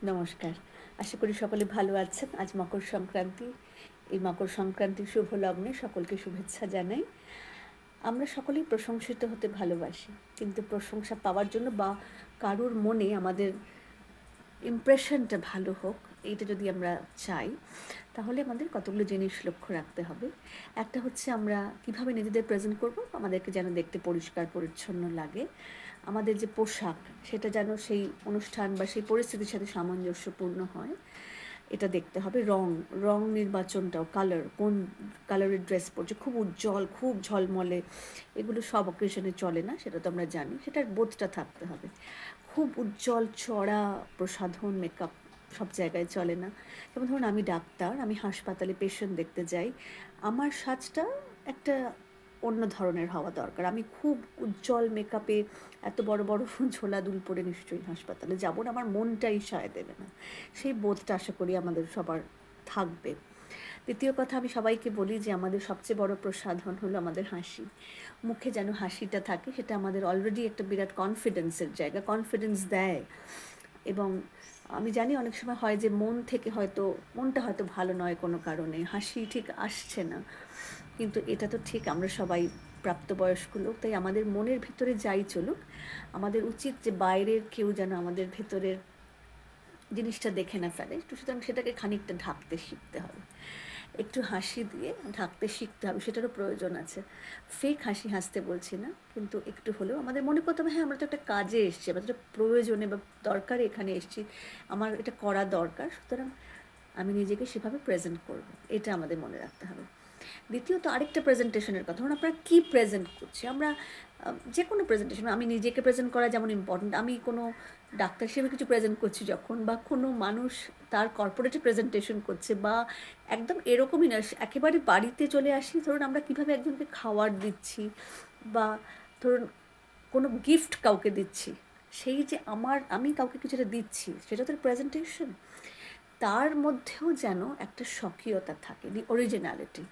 নমস্কার। আশা করি সকলে ভালো আছেন। আজ মকর সংক্রান্তি। এই মকর সংক্রান্তির শুভ লগ্নে সকলকে শুভেচ্ছা জানাই। আমরা সকলেই প্রশংসিত হতে ভালোবাসি। কিন্তু প্রশংসা পাওয়ার জন্য বা কারুর মনে আমাদের ইমপ্রেশনটা ভালো হোক, এইটা যদি আমরা চাই, তাহলে আমাদের কতগুলো জিনিস লক্ষ্য রাখতে হবে। একটা হচ্ছে আমরা কীভাবে নিজেদের প্রেজেন্ট করব, আমাদেরকে যেন দেখতে পরিষ্কার পরিচ্ছন্ন লাগে। আমাদের যে পোশাক, সেটা যেন সেই অনুষ্ঠান বা সেই পরিস্থিতির সাথে সামঞ্জস্যপূর্ণ হয়, এটা দেখতে হবে। রং নির্বাচনটাও, কোন কালারের ড্রেস পরছে, খুব উজ্জ্বল, খুব ঝলমলে, এগুলো সব অকেশনে চলে না, সেটা তো আমরা জানি। সেটার বোধটা থাকতে হবে। খুব উজ্জ্বল চড়া প্রসাধন মেকআপ সব জায়গায় চলে না। যেমন ধরুন, আমি ডাক্তার, আমি হাসপাতালে পেশেন্ট দেখতে যাই, আমার সাজটা একটা অন্য ধরনের হওয়া দরকার। আমি খুব উজ্জ্বল মেকআপে এত বড় বড় ঝোলা দুল পরে নিশ্চয়ই হাসপাতালে যাব না, আমার মনটাই সায় দেবে না। সেই বোধটা আশা করি আমাদের সবার থাকবে। দ্বিতীয় কথা, আমি সবাইকে বলি যে আমাদের সবচেয়ে বড় প্রসাধন হলো আমাদের হাসি। মুখে যেন হাসিটা থাকে, সেটা আমাদের অলরেডি একটা বিরাট কনফিডেন্সের জায়গা, কনফিডেন্স দেয়। এবং আমি জানি অনেক সময় হয় যে মনটা হয়তো ভালো নয় কোনো কারণে, হাসি ঠিক আসছে না, কিন্তু এটা তো ঠিক, আমরা সবাই প্রাপ্তবয়স্ক লোক, তাই আমাদের মনের ভিতরে যাই চলুক, আমাদের উচিত যে বাইরের কেউ যেন আমাদের ভেতরের জিনিসটা দেখে না ফেলে। সুতরাং সেটাকে খানিকটা ঢাকতে শিখতে হবে, একটু হাসি দিয়ে ঢাকতে শিখতে হবে, সেটারও প্রয়োজন আছে। ফেক হাসি হাসতে বলছি না, কিন্তু একটু হলেও আমাদের মনে করতে হবে, হ্যাঁ আমরা তো একটা কাজে এসেছি, আমরা তো একটা প্রয়োজনে বা দরকারে এখানে এসেছি, আমার এটা করা দরকার, সুতরাং আমি নিজেকে সেভাবে প্রেজেন্ট করব, এটা আমাদের মনে রাখতে হবে। দ্বিতীয়ত আরেকটা প্রেজেন্টেশনের কথা, ধরুন আপনারা কী প্রেজেন্ট করছি, আমরা যে কোনো প্রেজেন্টেশন, আমি নিজেকে প্রেজেন্ট করা যেমন ইম্পর্ট্যান্ট, আমি কোনো ডাক্তার হিসেবে কিছু প্রেজেন্ট করছি যখন, বা কোনো মানুষ তার কর্পোরেটে প্রেজেন্টেশন করছে, বা একদম এরকমই না, একেবারে বাড়িতে চলে আসি, ধরুন আমরা কীভাবে একজনকে খাবার দিচ্ছি, বা ধরুন কোনো গিফট কাউকে দিচ্ছি, সেই যে আমি কাউকে কিছুটা দিচ্ছি, সেটা তো প্রেজেন্টেশন। তার মধ্যেও যেন একটা স্বকীয়তা থাকে, দি অরিজিনালিটি।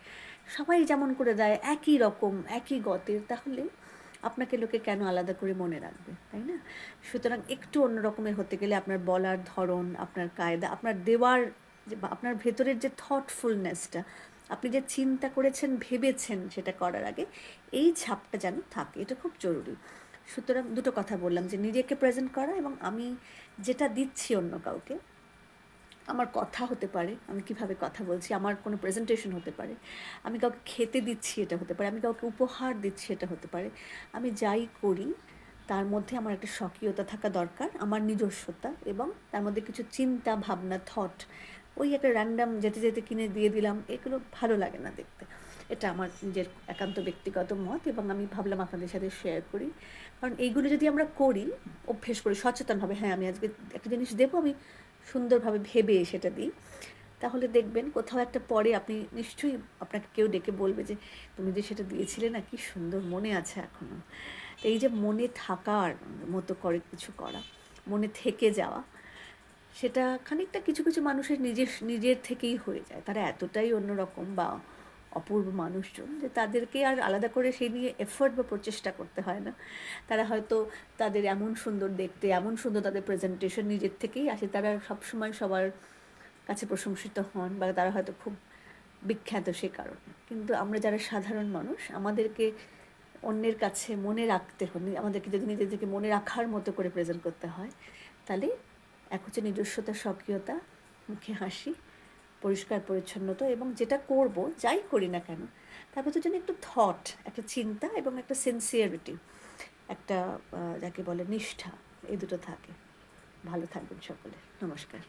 সবাই যেমন করে দেয় একই রকম, একই গতের, তাহলে আপনাকে লোকে কেন আলাদা করে মনে রাখবে, তাই না? সুতরাং একটু অন্য রকমের হতে গেলে আপনার বলার ধরন, আপনার কায়দা, আপনার দেওয়ার যে আপনার ভেতরের যে থটফুলনেসটা, আপনি যে চিন্তা করেছেন, ভেবেছেন সেটা করার আগে, এই ছাপটা যেন থাকে, এটা খুব জরুরি। সুতরাং দুটো কথা বললাম, যে নিজেকে প্রেজেন্ট করা, এবং আমি যেটা দিচ্ছি অন্য কাউকে, আমার কথা হতে পারে, আমি কিভাবে কথা বলছি, আমার কোনো প্রেজেন্টেশন হতে পারে, আমি কাউকে খেতে দিচ্ছি এটা হতে পারে, আমি কাউকে উপহার দিচ্ছি এটা হতে পারে, আমি যাই করি তার মধ্যে আমার একটা স্বকীয়তা থাকা দরকার, আমার নিজস্বতা, এবং তার মধ্যে কিছু চিন্তা ভাবনা, থট। ওই একটা র্যান্ডাম যেতে যেতে কিনে দিয়ে দিলাম, এগুলো ভালো লাগে না দেখতে। এটা আমার নিজের একান্ত ব্যক্তিগত মত, এবং আমি ভাবলাম আপনাদের সাথে শেয়ার করি। কারণ এইগুলো যদি আমরা করি, অভ্যেস করি সচেতনভাবে, হ্যাঁ আমি আজকে একটা জিনিস দেবো, আমি সুন্দরভাবে ভেবে সেটা দিই, তাহলে দেখবেন কোথাও একটা পরে আপনি নিশ্চয়ই, আপনাকে কেউ ডেকে বলবে যে তুমি যে সেটা দিয়েছিলে না, কি সুন্দর মনে আছে এখনও। তো এই যে মনে থাকার মতো করে কিছু করা, মনে থেকে যাওয়া, সেটা খানিকটা কিছু কিছু মানুষের নিজের থেকেই হয়ে যায়। তারা এতটাই অন্যরকম বা অপূর্ব মানুষজন, যে তাদেরকে আর আলাদা করে সেই নিয়ে এফোর্ট বা প্রচেষ্টা করতে হয় না। তারা হয়তো তাদের এমন সুন্দর দেখতে, এমন সুন্দর তাদের প্রেজেন্টেশন নিজের থেকেই আসে, তারা সবসময় সবার কাছে প্রশংসিত হন, বা তারা হয়তো খুব বিখ্যাত সে কারণে। কিন্তু আমরা যারা সাধারণ মানুষ, আমাদেরকে অন্যের কাছে মনে রাখতে হলে, আমাদেরকে যদি নিজেদেরকে মনে রাখার মতো করে প্রেজেন্ট করতে হয়, তাহলে এক হচ্ছে নিজস্বতা, স্বকীয়তা, মুখে হাসি, পরিষ্কার পরিচ্ছন্নতা, এবং যেটা করব, যাই করি না কেন, তারপর তো যেন একটু থট, একটা চিন্তা, এবং একটা সিনসিয়ারিটি, একটা যাকে বলে নিষ্ঠা, এই দুটো থাকে। ভালো থাকবেন সকলে। নমস্কার।